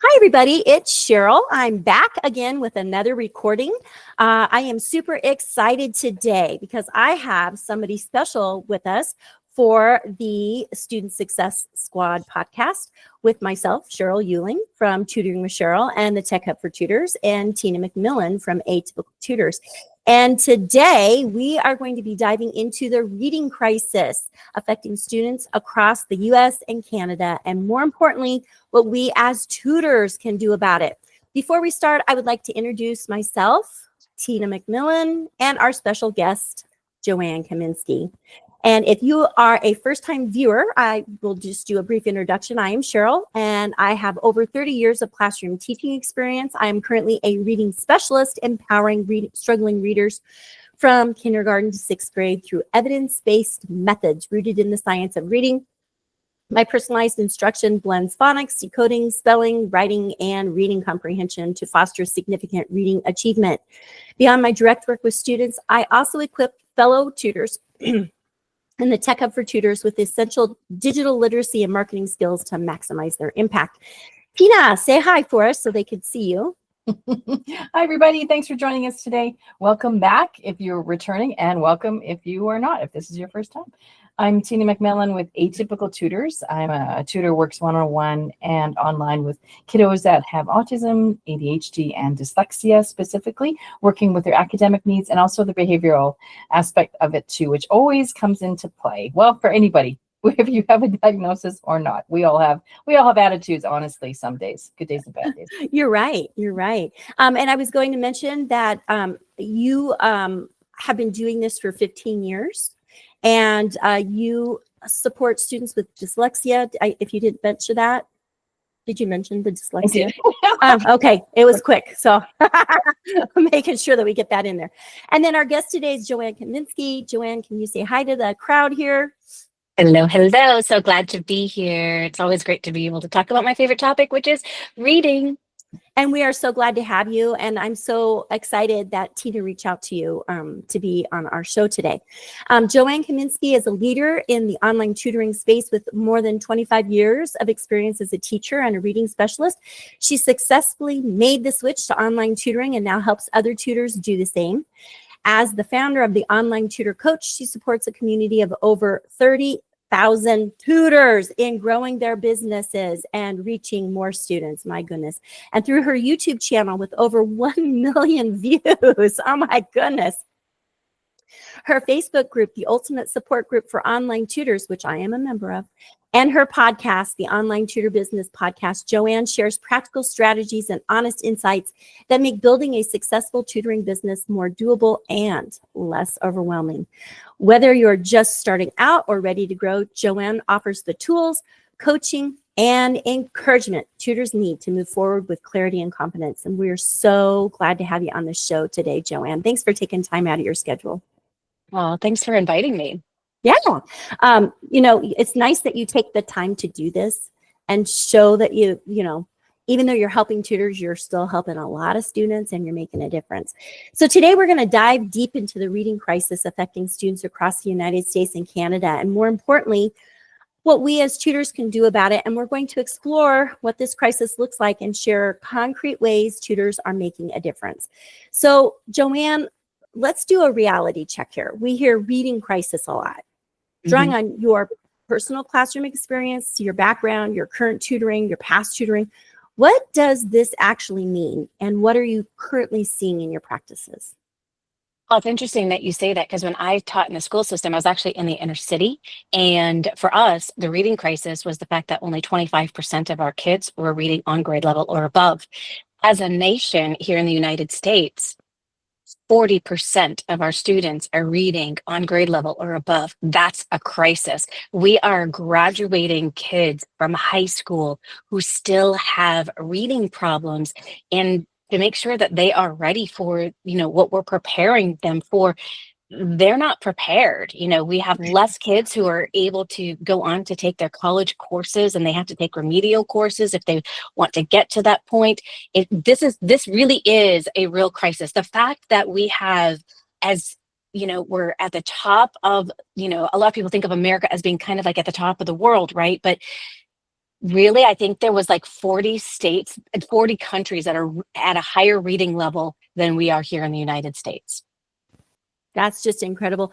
Hi, everybody. It's Sheryl. I'm back again with another recording. I am super excited today because I have somebody special with us for the Student Success Squad podcast with myself, Sheryl Euling from Tutoring with Sheryl and the Tech Hub for Tutors, and Tina McMillan from A-Typical Tutors. And today we are going to be diving into the reading crisis affecting students across the US and Canada, and more importantly, what we as tutors can do about it. Before we start, I would like to introduce myself, Tina McMillan, and our special guest, Joanne Kaminski. And if you are a first-time viewer, I will just do a brief introduction. I am Sheryl, and I have over 30 years of classroom teaching experience. I am currently a reading specialist, empowering struggling readers from kindergarten to sixth grade through evidence-based methods rooted in the science of reading. My personalized instruction blends phonics, decoding, spelling, writing, and reading comprehension to foster significant reading achievement. Beyond my direct work with students, I also equip fellow tutors and the Tech Hub for Tutors with essential digital literacy and marketing skills to maximize their impact. Tina, say hi for us so they could see you. Hi, everybody. Thanks for joining us today. Welcome back if you're returning, and welcome if you are not, if this is your first time. I'm Tina McMillan with A-Typical Tutors. I'm a tutor, works one-on-one and online with kiddos that have autism, ADHD, and dyslexia specifically, working with their academic needs and also the behavioral aspect of it too, which always comes into play. Well, for anybody, if you have a diagnosis or not, we all have attitudes, honestly, some days, good days and bad days. You're right. And I was going to mention that you have been doing this for 15 years. And you support students with dyslexia. If you didn't mention that, did you mention the dyslexia? Okay, it was quick. So I'm making sure that we get that in there. And then our guest today is Joanne Kaminski. Joanne, can you say hi to the crowd here? Hello. So glad to be here. It's always great to be able to talk about my favorite topic, which is reading. And we are so glad to have you. And I'm so excited that Tina reached out to you to be on our show today. Joanne Kaminski is a leader in the online tutoring space with more than 25 years of experience as a teacher and a reading specialist. She successfully made the switch to online tutoring and now helps other tutors do the same. As the founder of the Online Tutor Coach, she supports a community of over 30,000 tutors in growing their businesses and reaching more students. My goodness. And through her YouTube channel with over 1 million views. Oh my goodness. Her Facebook group, the Ultimate Support Group for Online Tutors, which I am a member of, and her podcast, the Online Tutor Business Podcast, Joanne shares practical strategies and honest insights that make building a successful tutoring business more doable and less overwhelming. Whether you're just starting out or ready to grow, Joanne offers the tools, coaching, and encouragement tutors need to move forward with clarity and confidence. And we're so glad to have you on the show today, Joanne. Thanks for taking time out of your schedule. Well, thanks for inviting me. Yeah. It's nice that you take the time to do this and show that even though you're helping tutors, you're still helping a lot of students and you're making a difference. So today we're going to dive deep into the reading crisis affecting students across the United States and Canada, and more importantly, what we as tutors can do about it. And we're going to explore what this crisis looks like and share concrete ways tutors are making a difference. So Joanne, let's do a reality check here. We hear reading crisis a lot. Drawing on your personal classroom experience, your background, your current tutoring, your past tutoring, what does this actually mean? And what are you currently seeing in your practices? Well, it's interesting that you say that, because when I taught in the school system, I was actually in the inner city. And for us, the reading crisis was the fact that only 25% of our kids were reading on grade level or above. As a nation here in the United States, 40% of our students are reading on grade level or above. That's a crisis. We are graduating kids from high school who still have reading problems, and to make sure that they are ready for, what we're preparing them for, they're not prepared. We have less kids who are able to go on to take their college courses, and they have to take remedial courses if they want to get to that point. This really is a real crisis. The fact that we have, we're at the top of, a lot of people think of America as being kind of like at the top of the world, right? But Really, I think there was like 40 states and 40 countries that are at a higher reading level than we are here in the United States. That's just incredible.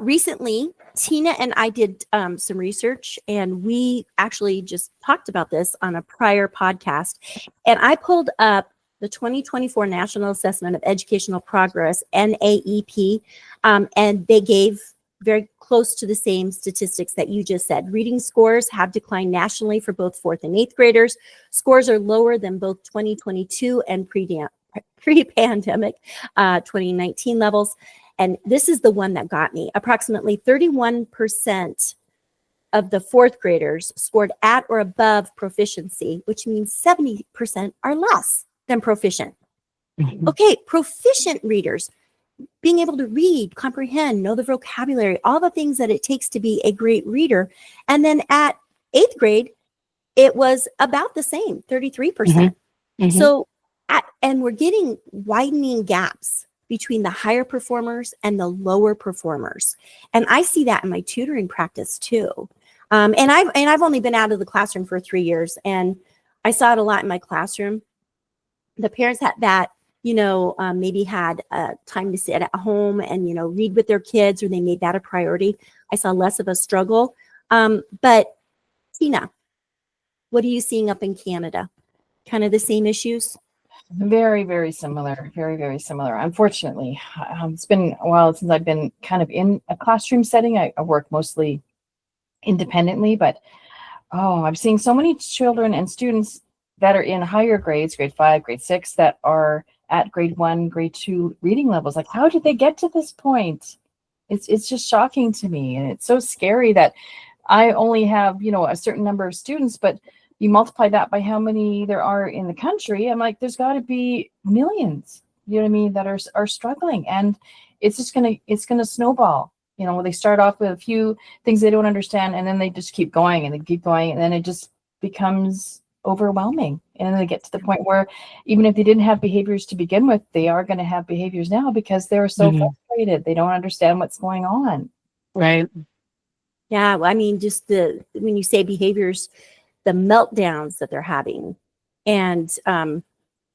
Recently, Tina and I did some research, and we actually just talked about this on a prior podcast. And I pulled up the 2024 National Assessment of Educational Progress, NAEP, and they gave very close to the same statistics that you just said. Reading scores have declined nationally for both 4th and 8th graders. Scores are lower than both 2022 and pre-pandemic 2019 levels. And this is the one that got me. Approximately 31% of the 4th graders scored at or above proficiency, which means 70% are less than proficient. Okay, proficient readers, being able to read, comprehend, know the vocabulary, all the things that it takes to be a great reader. And then at 8th grade, it was about the same, 33%. So, and we're getting widening gaps between the higher performers and the lower performers. And I see that in my tutoring practice too. And I've only been out of the classroom for 3 years, and I saw it a lot in my classroom. The parents that maybe had time to sit at home and, read with their kids, or they made that a priority. I saw less of a struggle. But Tina, what are you seeing up in Canada? Kind of the same issues? Very, very similar. Very, very similar. Unfortunately, it's been a while since I've been kind of in a classroom setting. I work mostly independently, but I'm seeing so many children and students that are in higher grades, grade 5, grade 6, that are at grade 1, grade 2 reading levels. Like, how did they get to this point? It's just shocking to me. And it's so scary that I only have, a certain number of students, but you multiply that by how many there are in the country. I'm like, there's got to be millions, that are struggling. And it's going to snowball. They start off with a few things they don't understand, and then they just keep going and they keep going. And then it just becomes overwhelming. And then they get to the point where even if they didn't have behaviors to begin with, they are going to have behaviors now because they're so frustrated. They don't understand what's going on. Right. Yeah. Well, I mean, just when you say behaviors, the meltdowns that they're having. And,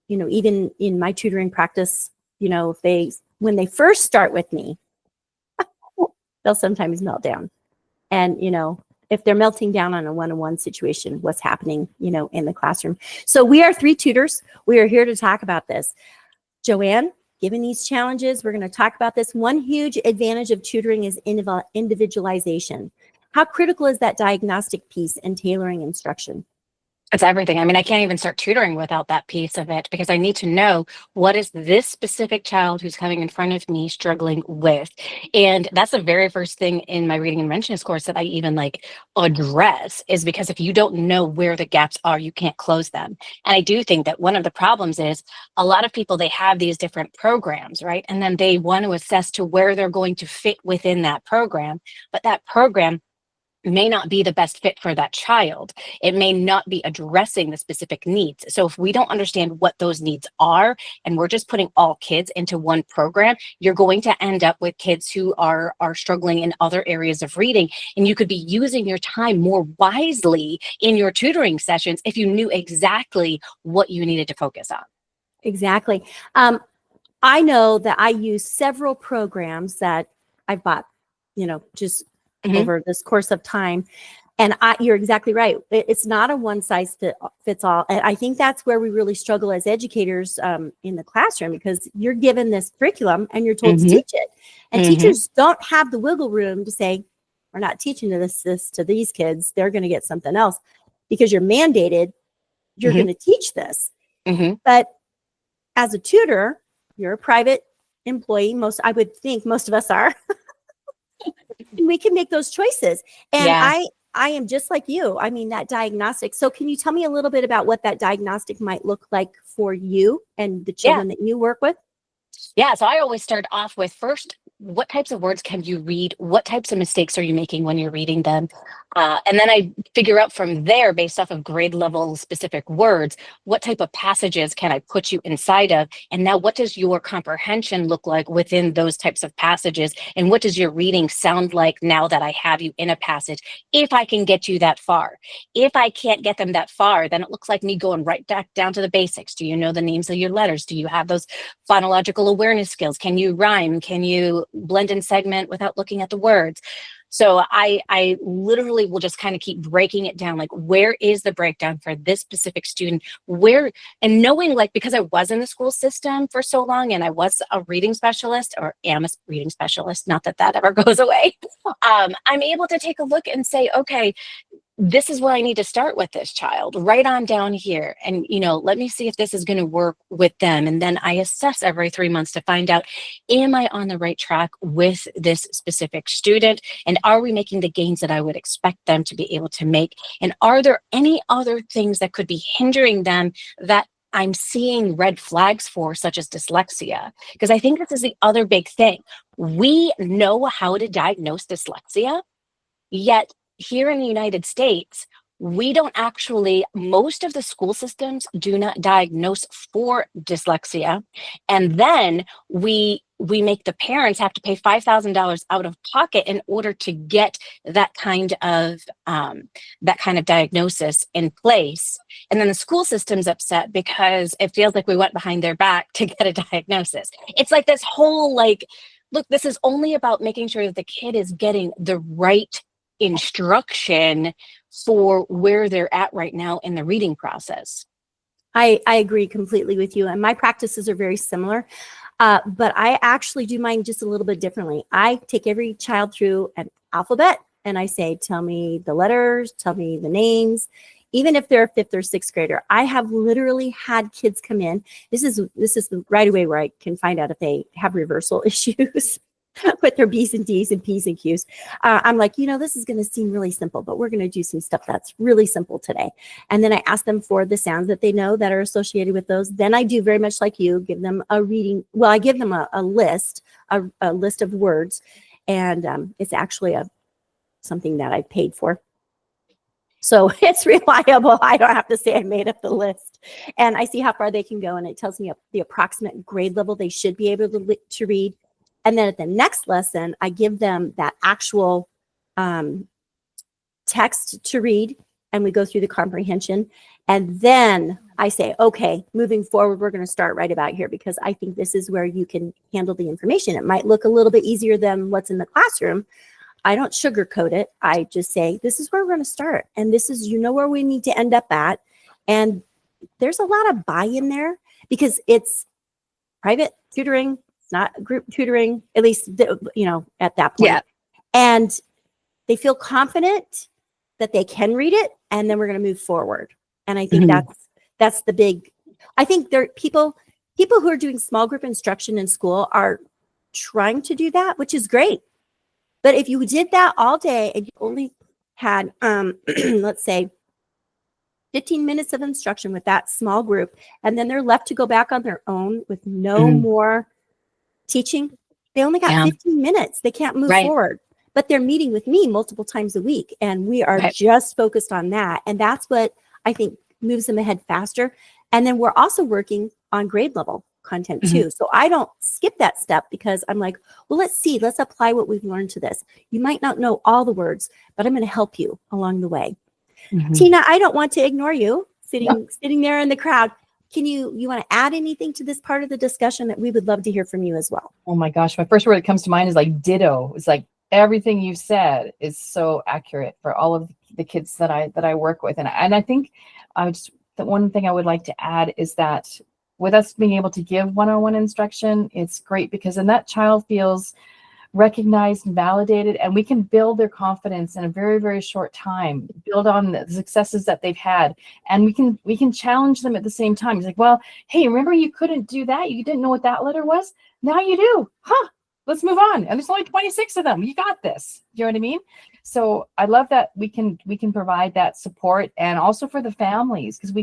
even in my tutoring practice, when they first start with me, they'll sometimes melt down. And, if they're melting down on a one-on-one situation, what's happening, in the classroom. So we are 3 tutors. We are here to talk about this. Joanne, given these challenges, we're going to talk about this. One huge advantage of tutoring is individualization. How critical is that diagnostic piece in tailoring instruction? It's everything. I mean, I can't even start tutoring without that piece of it, because I need to know what is this specific child who's coming in front of me struggling with. And that's the very first thing in my reading interventionist course that I even address, is because if you don't know where the gaps are, you can't close them. And I do think that one of the problems is a lot of people, they have these different programs, right? And then they want to assess to where they're going to fit within that program, but that program may not be the best fit for that child. It may not be addressing the specific needs. So if we don't understand what those needs are, and we're just putting all kids into one program, you're going to end up with kids who are struggling in other areas of reading. And you could be using your time more wisely in your tutoring sessions if you knew exactly what you needed to focus on. Exactly. I know that I use several programs that I've bought, just over this course of time. And you're exactly right. It's not a one size fits all. And I think that's where we really struggle as educators in the classroom, because you're given this curriculum and you're told to teach it. And teachers don't have the wiggle room to say, we're not teaching this to these kids. They're going to get something else, because you're mandated, you're going to teach this. But as a tutor, you're a private employee. I would think most of us are. We can make those choices. And I am just like you. I mean, that diagnostic. So can you tell me a little bit about what that diagnostic might look like for you and the children that you work with? Yeah. So I always start off with, first, what types of words can you read? What types of mistakes are you making when you're reading them? And then I figure out from there, based off of grade level specific words, what type of passages can I put you inside of? And now what does your comprehension look like within those types of passages? And what does your reading sound like now that I have you in a passage? If I can get you that far. If I can't get them that far, then it looks like me going right back down to the basics. Do you know the names of your letters? Do you have those phonological awareness skills? Can you rhyme? Can you blend and segment without looking at the words? So I literally will just kind of keep breaking it down. Like, where is the breakdown for this specific student? Where, and knowing, like, because I was in the school system for so long and I was a reading specialist, or am a reading specialist, not that that ever goes away. I'm able to take a look and say, okay, this is where I need to start with this child, right on down here. And, let me see if this is going to work with them. And then I assess every 3 months to find out, am I on the right track with this specific student? And are we making the gains that I would expect them to be able to make? And are there any other things that could be hindering them that I'm seeing red flags for, such as dyslexia? Because I think this is the other big thing. We know how to diagnose dyslexia, yet here in the United States, we don't actually, most of the school systems do not diagnose for dyslexia. And then we make the parents have to pay $5,000 out of pocket in order to get that kind of diagnosis in place. And then the school system's upset because it feels like we went behind their back to get a diagnosis. It's like this whole, like, look, this is only about making sure that the kid is getting the right instruction for where they're at right now in the reading process. I agree completely with you. And my practices are very similar, but I actually do mine just a little bit differently. I take every child through an alphabet and I say, tell me the letters, tell me the names, even if they're a fifth or sixth grader. I have literally had kids come in. This is right away where I can find out if they have reversal issues with their B's and D's and P's and Q's. I'm like, this is going to seem really simple, but we're going to do some stuff that's really simple today. And then I ask them for the sounds that they know that are associated with those. Then I do very much like you, give them a reading. Well, I give them a list of words, and it's actually something that I paid for. So it's reliable. I don't have to say I made up the list. And I see how far they can go, and it tells me the approximate grade level they should be able to read. And then at the next lesson, I give them that actual text to read, and we go through the comprehension. And then I say, okay, moving forward, we're going to start right about here, because I think this is where you can handle the information. It might look a little bit easier than what's in the classroom. I don't sugarcoat it. I just say, this is where we're going to start. And this is, where we need to end up at. And there's a lot of buy-in there, because it's private tutoring. It's not group tutoring, at least, at that point. Yeah. And they feel confident that they can read it, and then we're going to move forward. And I think that's the big, I think there people who are doing small group instruction in school are trying to do that, which is great. But if you did that all day and you only had, let's say, 15 minutes of instruction with that small group, and then they're left to go back on their own with no more teaching, they only got 15 minutes. They can't move forward, but they're meeting with me multiple times a week, and we are just focused on that. And that's what I think moves them ahead faster. And then we're also working on grade level content too. So I don't skip that step, because I'm like, well, let's apply what we've learned to this. You might not know all the words, but I'm going to help you along the way. Tina, I don't want to ignore you sitting there in the crowd. Can you want to add anything to this part of the discussion that we would love to hear from you as well? Oh my gosh. My first word that comes to mind is like ditto. It's like everything you've said is so accurate for all of the kids that I work with. And I think the one thing I would like to add is that with us being able to give one-on-one instruction, it's great, because then that child feels recognized and validated, and we can build their confidence in a very, very short time, build on the successes that they've had. And we can challenge them at the same time. It's like, well, hey, remember you couldn't do that? You didn't know what that letter was? Now you do. Let's move on. And there's only 26 of them. You got this. You know what I mean? So I love that we can provide that support, and also for the families, because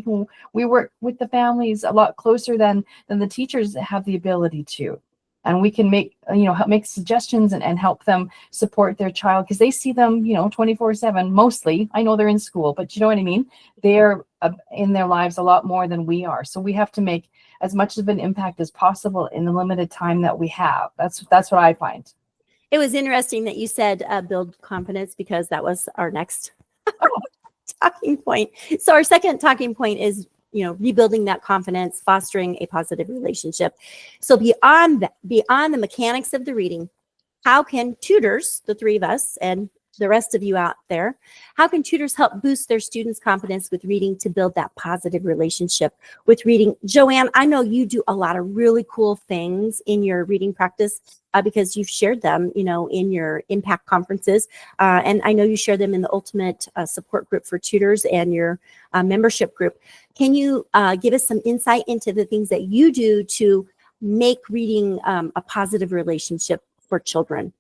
we work with the families a lot closer than the teachers have the ability to. and we can make, help make suggestions and help them support their child, because they see them, 24/7 mostly. I know they're in school, but you know what I mean? They're in their lives a lot more than we are. So we have to make as much of an impact as possible in the limited time that we have. That's what I find. It was interesting that you said build confidence, because that was our next talking point. So our second talking point is, rebuilding that confidence, fostering a positive relationship. So beyond the mechanics of the reading, how can tutors, the three of us and the rest of you out there, how can tutors help boost their students' confidence with reading to build that positive relationship with reading? Joanne, I know you do a lot of really cool things in your reading practice because you've shared them, in your impact conferences. And I know you share them in the ultimate support group for tutors and your membership group. Can you give us some insight into the things that you do to make reading a positive relationship for children?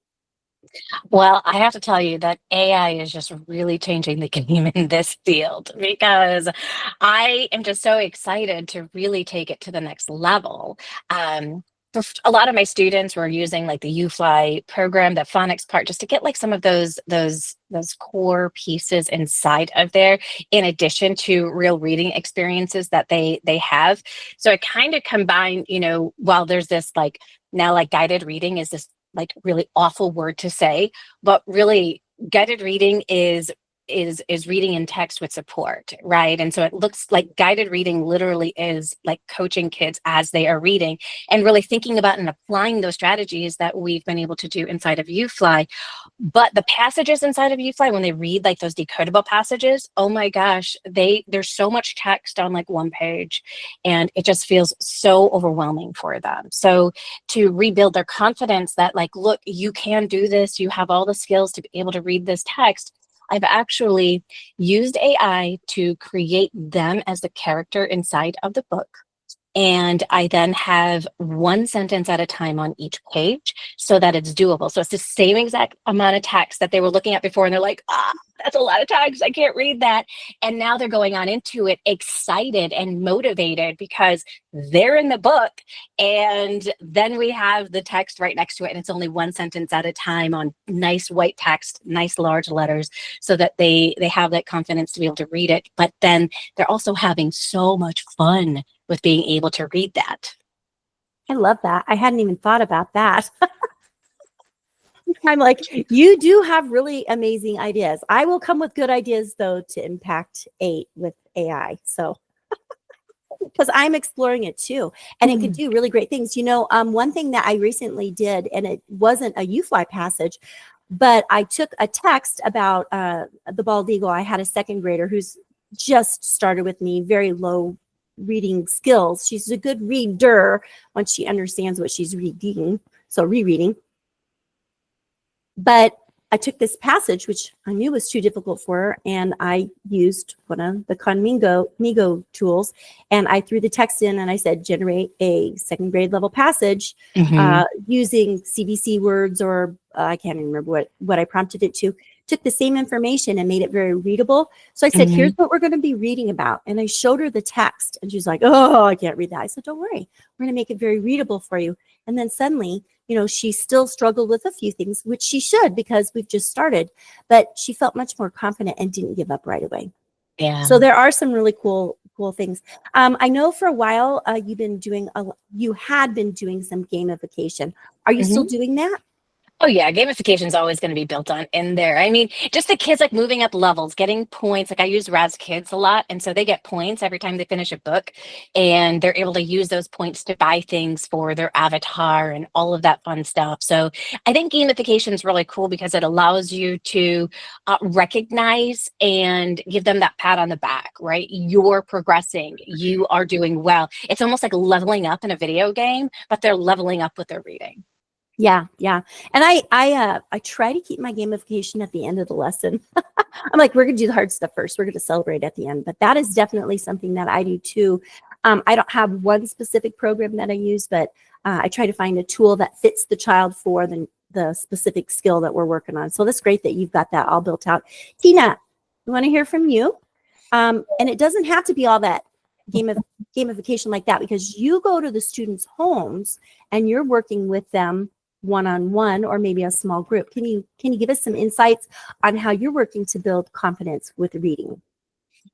Well, I have to tell you that AI is just really changing the game in this field, because I am just so excited to really take it to the next level. A lot of my students were using like the UFly program, the phonics part, just to get like some of those core pieces inside of there, in addition to real reading experiences that they have. So I kind of combine, while there's this like now like guided reading is this like really awful word to say, but really guided reading is reading in text with support, right? And so it looks like guided reading literally is like coaching kids as they are reading, and really thinking about and applying those strategies that we've been able to do inside of UFly. But the passages inside of UFly, when they read like those decodable passages, oh my gosh, there's so much text on like one page, and it just feels so overwhelming for them. So to rebuild their confidence that like, look, you can do this, you have all the skills to be able to read this text, I've actually used AI to create them as the character inside of the book. And I then have one sentence at a time on each page so that it's doable. So it's the same exact amount of text that they were looking at before, and they're like, that's a lot of text, I can't read that. And now they're going on into it excited and motivated because they're in the book. And then we have the text right next to it, and it's only one sentence at a time on nice white text, nice large letters, so that they have that confidence to be able to read it. But then they're also having so much fun with being able to read that. I love that. I hadn't even thought about that. I'm like, you do have really amazing ideas. I will come with good ideas, though, to impact 8 with AI. So, because I'm exploring it too, and it could do really great things. One thing that I recently did, and it wasn't a UFly passage, but I took a text about the bald eagle. I had a second grader who's just started with me, very low reading skills. She's a good reader once she understands what she's reading, so rereading. But I took this passage, which I knew was too difficult for her, and I used one of the Conmigo tools, and I threw the text in, and I said, generate a second grade level passage using CVC words, or I can't even remember what I prompted it to. Took the same information and made it very readable. So I said, here's what we're going to be reading about. And I showed her the text, and she's like, oh, I can't read that. I said, don't worry, we're going to make it very readable for you. And then suddenly, she still struggled with a few things, which she should, because we've just started, but she felt much more confident and didn't give up right away. Yeah. So there are some really cool things. I know for a while you had been doing some gamification. Are you still doing that? Oh yeah, gamification is always going to be built on in there. I mean, just the kids like moving up levels, getting points. Like I use Raz Kids a lot, and so they get points every time they finish a book, and they're able to use those points to buy things for their avatar and all of that fun stuff. So I think gamification is really cool because it allows you to recognize and give them that pat on the back, right? You're progressing, you are doing well. It's almost like leveling up in a video game, but they're leveling up with their reading. Yeah. And I try to keep my gamification at the end of the lesson. I'm like, we're going to do the hard stuff first. We're going to celebrate at the end. But that is definitely something that I do too. I don't have one specific program that I use, but I try to find a tool that fits the child for the specific skill that we're working on. So that's great that you've got that all built out. Tina, we want to hear from you. And it doesn't have to be all that gamification like that, because you go to the students' homes and you're working with them one-on-one or maybe a small group. Can you give us some insights on how you're working to build confidence with reading?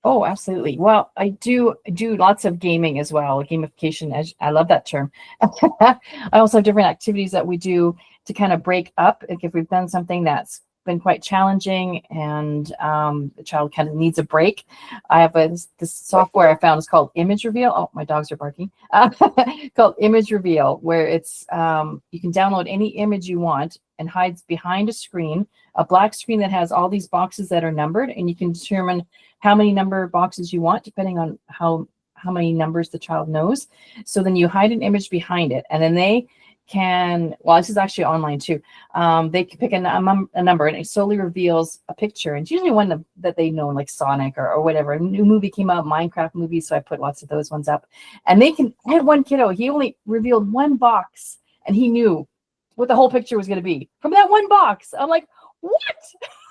Oh, absolutely. Well, I do lots of gaming as well. Gamification, I love that term. I also have different activities that we do to kind of break up. Like if we've done something that's been quite challenging and the child kind of needs a break, I have this software I found. It's called Image Reveal. Oh, my dogs are barking. Called Image Reveal, where it's you can download any image you want and hides behind a screen, a black screen that has all these boxes that are numbered, and you can determine how many number boxes you want depending on how many numbers the child knows. So then you hide an image behind it, and then they can, well, this is actually online too. They can pick a number, and it slowly reveals a picture. And it's usually one that they know, like Sonic or whatever. A new movie came out, Minecraft movie, so I put lots of those ones up. And I had one kiddo, he only revealed one box, and he knew what the whole picture was going to be from that one box. I'm like, what?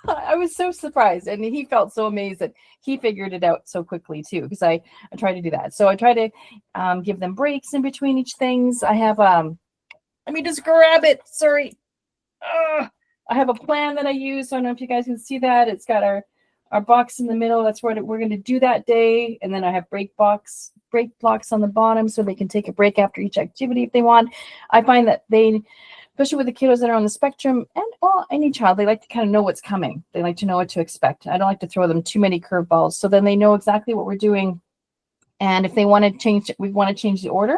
I was so surprised, and he felt so amazed that he figured it out so quickly too, because I try to do that. So I try to give them breaks in between each things. I have let me just grab it. Sorry. I have a plan that I use. So I don't know if you guys can see that. It's got our box in the middle. That's what we're going to do that day. And then I have break blocks on the bottom so they can take a break after each activity if they want. I find that they, especially with the kiddos that are on the spectrum, and well, any child, they like to kind of know what's coming. They like to know what to expect. I don't like to throw them too many curveballs. So then they know exactly what we're doing. And if they want to change it, we want to change the order,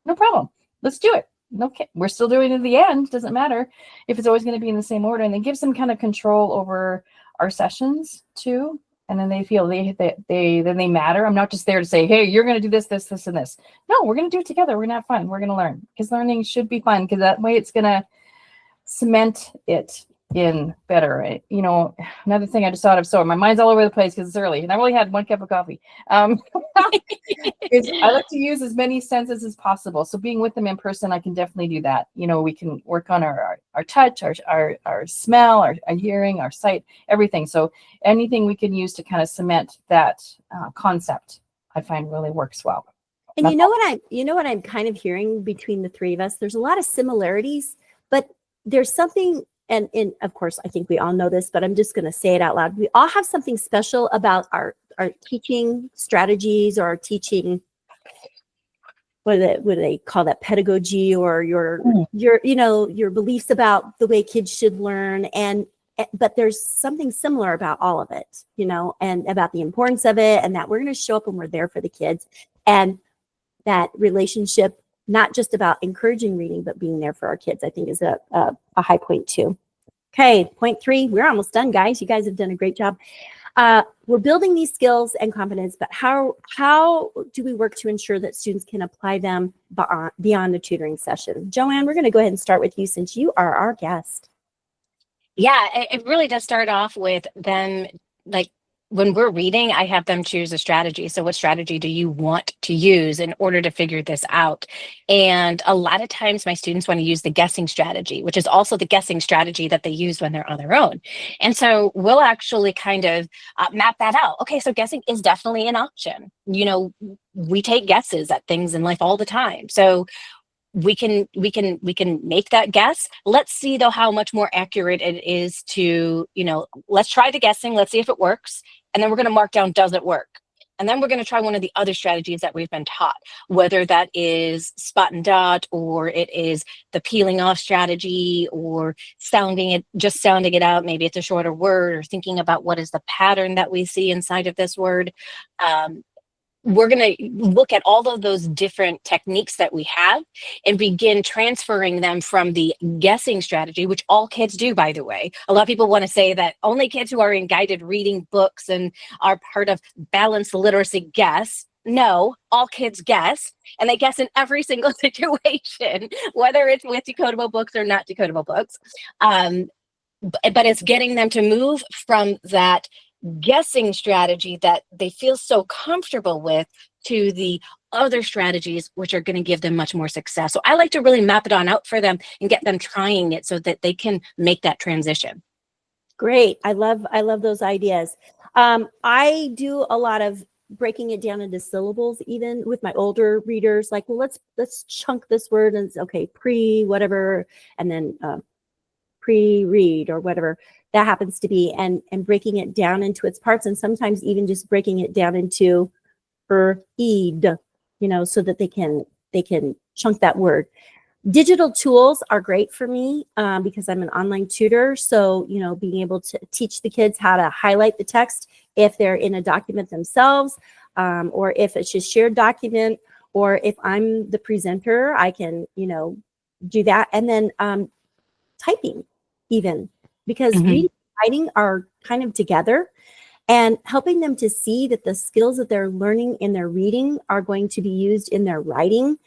no problem. Let's do it. Okay, we're still doing it at the end. Doesn't matter if it's always going to be in the same order. And it gives them kind of control over our sessions too. And then they feel they matter. I'm not just there to say, hey, you're going to do this, this, this, and this. No, we're going to do it together. We're going to have fun. We're going to learn, because learning should be fun, because that way it's going to cement it in better. You know, another thing I just thought of, so my mind's all over the place because it's early and I've only had one cup of coffee. Is I like to use as many senses as possible. So being with them in person, I can definitely do that. You know, we can work on our touch, our smell, our hearing, our sight, everything. So anything we can use to kind of cement that concept, I find really works well. And you know what I'm kind of hearing between the three of us? There's a lot of similarities, but there's something, and of course, I think we all know this, but I'm just going to say it out loud. We all have something special about our teaching strategies, or our teaching, what do they call that, pedagogy, or your beliefs about the way kids should learn. But there's something similar about all of it, you know, and about the importance of it, and that we're going to show up when we're there for the kids, and that relationship, not just about encouraging reading, but being there for our kids, I think is a high point too. Okay, point 3, we're almost done, guys. You guys have done a great job. We're building these skills and confidence, but how do we work to ensure that students can apply them beyond the tutoring session? Joanne, we're going to go ahead and start with you since you are our guest. Yeah, it really does start off with them, like, when we're reading, I have them choose a strategy. So what strategy do you want to use in order to figure this out? And a lot of times my students want to use the guessing strategy, which is also the guessing strategy that they use when they're on their own. And so we'll actually kind of map that out. Okay, so guessing is definitely an option. You know, we take guesses at things in life all the time. So we can make that guess. Let's see though how much more accurate it is to, you know, let's try the guessing, let's see if it works, and then we're going to mark down, does it work? And then we're going to try one of the other strategies that we've been taught, whether that is spot and dot, or it is the peeling off strategy, or sounding it out. Maybe it's a shorter word, or thinking about what is the pattern that we see inside of this word. We're going to look at all of those different techniques that we have and begin transferring them from the guessing strategy, which all kids do, by the way. A lot of people want to say that only kids who are in guided reading books and are part of balanced literacy guess. No, all kids guess, and they guess in every single situation, whether it's with decodable books or not decodable books. But it's getting them to move from that guessing strategy that they feel so comfortable with to the other strategies, which are going to give them much more success. So I like to really map it on out for them and get them trying it so that they can make that transition. Great. I love those ideas. I do a lot of breaking it down into syllables, even with my older readers, like, well, let's chunk this word and okay, pre whatever, and then pre-read or whatever that happens to be, and breaking it down into its parts, and sometimes even just breaking it down into eid, so that they can chunk that word. Digital tools are great for me because I'm an online tutor. So, being able to teach the kids how to highlight the text if they're in a document themselves, or if it's just shared document, or if I'm the presenter, I can, do that. And then typing even, because reading and writing are kind of together, and helping them to see that the skills that they're learning in their reading are going to be used in their writing.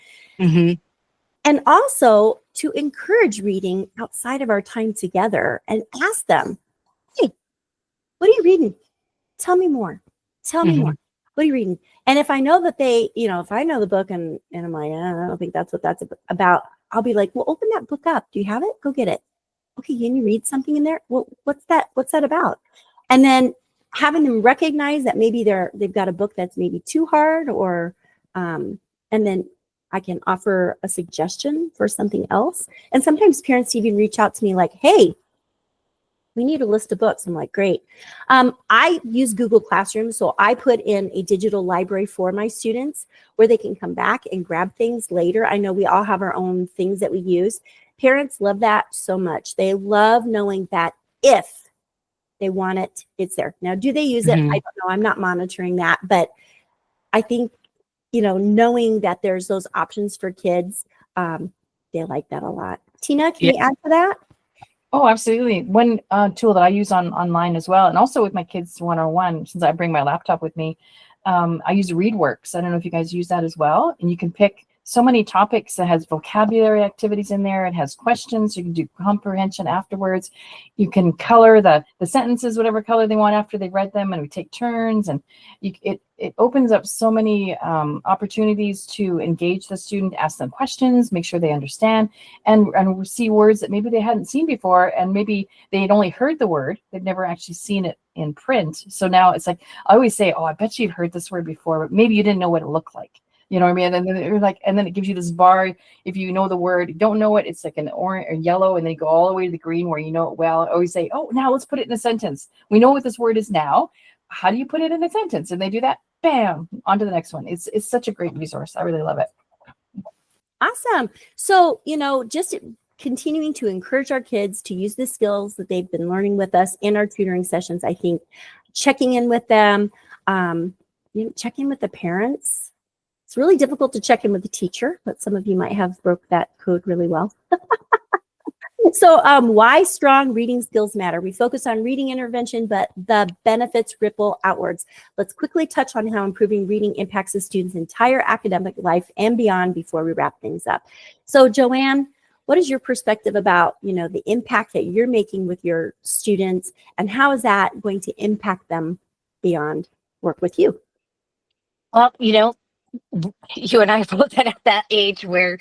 And also to encourage reading outside of our time together and ask them, hey, what are you reading? Tell me more. Tell me more. What are you reading? And if I know that they, if I know the book and I'm like, I don't think that's what that's about, I'll be like, well, open that book up. Do you have it? Go get it. Okay, can you read something in there? Well, what's that? What's that about? And then having them recognize that maybe they've got a book that's maybe too hard, or and then I can offer a suggestion for something else. And sometimes parents even reach out to me like, hey, we need a list of books. I'm like, great. I use Google Classroom. So I put in a digital library for my students where they can come back and grab things later. I know we all have our own things that we use. Parents love that so much. They love knowing that if they want it, it's there. Now, do they use it? I don't know. I'm not monitoring that. But I think, knowing that there's those options for kids, they like that a lot. Tina, can you add to that? Oh, absolutely. One tool that I use online as well, and also with my kids one-on-one, since I bring my laptop with me, I use ReadWorks. I don't know if you guys use that as well. And you can pick so many topics. It has vocabulary activities in there. It has questions. You can do comprehension afterwards. You can color the sentences, whatever color they want after they've read them, and we take turns. And it opens up so many opportunities to engage the student, ask them questions, make sure they understand, and see words that maybe they hadn't seen before, and maybe they had only heard the word. They've never actually seen it in print. So now it's like, I always say, oh, I bet you've heard this word before, but maybe you didn't know what it looked like. You know what I mean? And then you're like, and then it gives you this bar. If you know the word, you don't know it, it's like an orange or yellow, and then you go all the way to the green where you know it well. I always say, oh, now let's put it in a sentence. We know what this word is now. How do you put it in a sentence? And they do that. Bam, on to the next one. It's such a great resource. I really love it. Awesome. So, just continuing to encourage our kids to use the skills that they've been learning with us in our tutoring sessions. I think checking in with them, checking with the parents. It's really difficult to check in with the teacher, but some of you might have broke that code really well. So why strong reading skills matter. We focus on reading intervention, but the benefits ripple outwards. Let's quickly touch on how improving reading impacts the student's entire academic life and beyond before we wrap things up. So Joanne, what is your perspective about, the impact that you're making with your students, and how is that going to impact them beyond work with you? Well, you and I both at that age where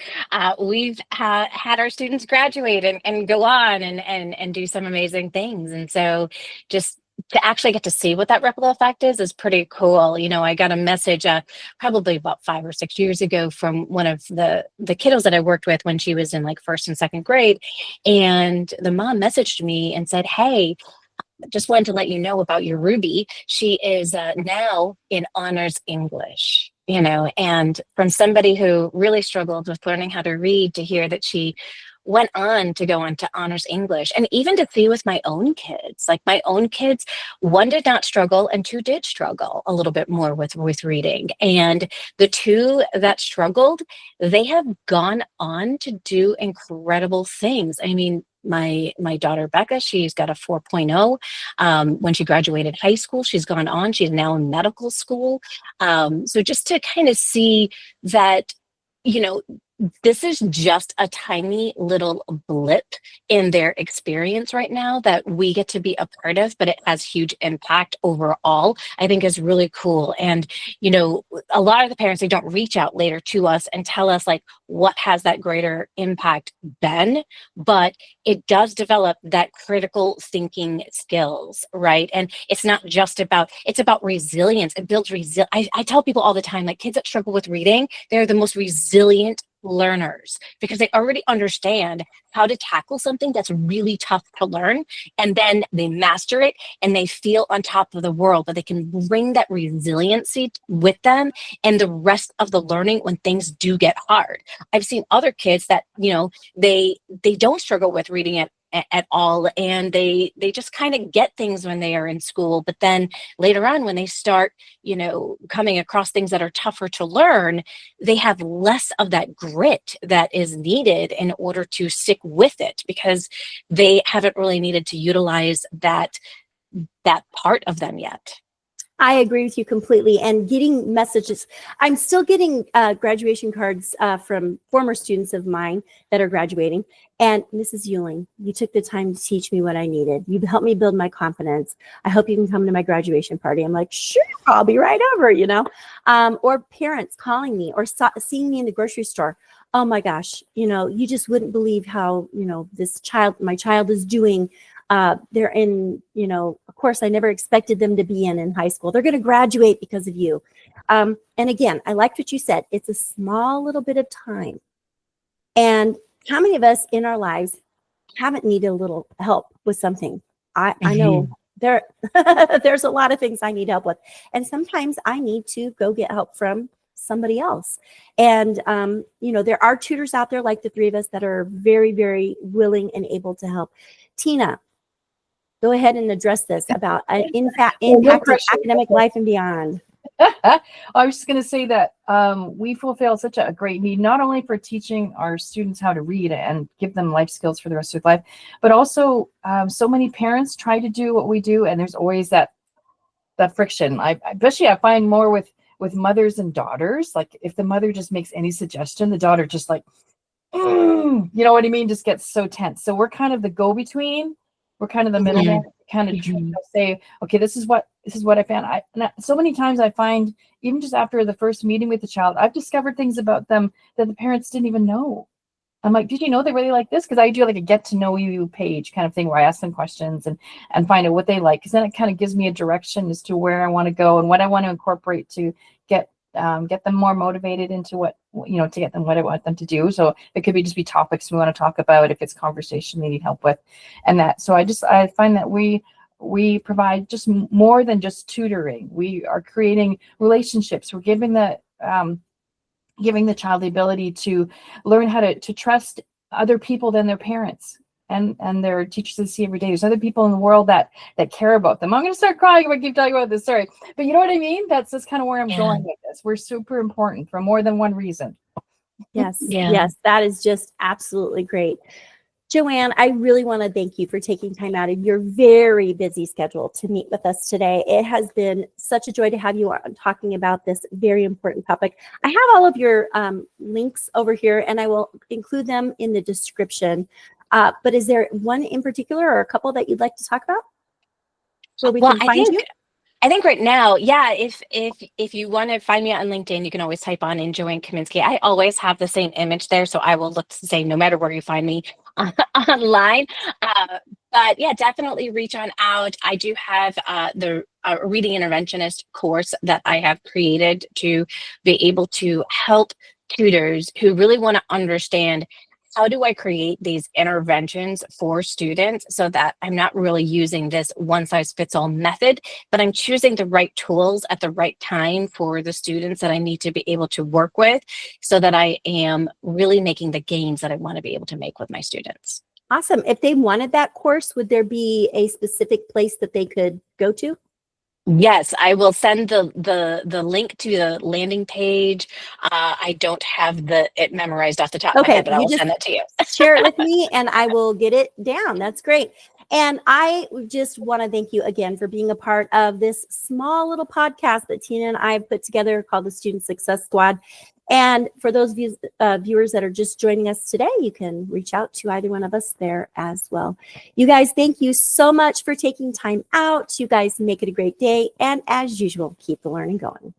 we've had our students graduate and go on and do some amazing things. And so just to actually get to see what that ripple effect is pretty cool. I got a message probably about 5 or 6 years ago from one of the kiddos that I worked with when she was in like 1st and 2nd grade. And the mom messaged me and said, hey, just wanted to let you know about your Ruby. She is now in honors English. And from somebody who really struggled with learning how to read, to hear that she went on to go on to honors English, and even to see with my own kids, one did not struggle and 2 did struggle a little bit more with reading. And the 2 that struggled, they have gone on to do incredible things. I mean, my daughter Becca, she's got a 4.0. When she graduated high school, she's gone on. She's now in medical school. So just to kind of see that, this is just a tiny little blip in their experience right now that we get to be a part of, but it has huge impact overall. I think is really cool. And, you know, a lot of the parents, they don't reach out later to us and tell us like what has that greater impact been, but it does develop that critical thinking skills, right? And it's not just about, it's about resilience. It builds I tell people all the time, like kids that struggle with reading, they're the most resilient learners because they already understand how to tackle something that's really tough to learn, and then they master it and they feel on top of the world, but they can bring that resiliency with them and the rest of the learning when things do get hard. I've seen other kids that, you know, they don't struggle with reading at all, and they just kind of get things when they are in school, but then later on when they start, you know, coming across things that are tougher to learn, they have less of that grit that is needed in order to stick with it because they haven't really needed to utilize that part of them yet. I agree with you completely. And getting messages, I'm still getting graduation cards from former students of mine that are graduating. And Mrs. Ewing, you took the time to teach me what I needed. You helped me build my confidence. I hope you can come to my graduation party. I'm like, sure, I'll be right over, you know. Or parents calling me or seeing me in the grocery store. Oh my gosh, you know, you just wouldn't believe how, you know, my child is doing. They're in, you know, of course, I never expected them to be in high school. They're going to graduate because of you. And again, I liked what you said. It's a small little bit of time. And how many of us in our lives haven't needed a little help with something? I know there's a lot of things I need help with. And sometimes I need to go get help from somebody else. And, you know, there are tutors out there like the three of us that are very, very willing and able to help. Tina, go ahead and address this about impacting academic life and beyond. I was just going to say that we fulfill such a great need, not only for teaching our students how to read and give them life skills for the rest of their life, but also so many parents try to do what we do, and there's always that friction. Especially I find more with mothers and daughters. Like if the mother just makes any suggestion, the daughter just like, you know what I mean, just gets so tense. So we're kind of the go-between. We're kind of the middleman, kind of say, okay, this is what I found. So many times I find, even just after the first meeting with the child, I've discovered things about them that the parents didn't even know. I'm like, did you know they really like this? Because I do like a get to know you page kind of thing where I ask them questions and find out what they like. Because then it kind of gives me a direction as to where I want to go and what I want to incorporate to get them more motivated into what, you know, to get them what I want them to do. So it could just be topics we want to talk about, if it's conversation they need help with, and that. So I find that we provide just more than just tutoring. We are creating relationships. We're giving the child the ability to learn how to trust other people than their parents and their teachers they see every day. There's other people in the world that care about them. I'm going to start crying if I keep talking about this. Sorry. But you know what I mean? That's kind of where I'm going with this. We're super important for more than one reason. Yes. Yes. That is just absolutely great. Joanne, I really want to thank you for taking time out of your very busy schedule to meet with us today. It has been such a joy to have you on talking about this very important topic. I have all of your links over here, and I will include them in the description. But is there one in particular or a couple that you'd like to talk about where we can find you? I think right now, yeah, if you want to find me on LinkedIn, you can always type on in Joanne Kaminski. I always have the same image there, so I will look to say no matter where you find me online. But yeah, definitely reach on out. I do have the reading interventionist course that I have created to be able to help tutors who really want to understand, how do I create these interventions for students so that I'm not really using this one size fits all method, but I'm choosing the right tools at the right time for the students that I need to be able to work with so that I am really making the gains that I want to be able to make with my students. Awesome. If they wanted that course, would there be a specific place that they could go to? Yes, I will send the link to the landing page. I don't have it memorized off the top of my head, but I will send that to you. Share it with me and I will get it down. That's great. And I just want to thank you again for being a part of this small little podcast that Tina and I have put together called the Student Success Squad. And for those viewers that are just joining us today, you can reach out to either one of us there as well. You guys, thank you so much for taking time out. You guys make it a great day. And as usual, keep the learning going.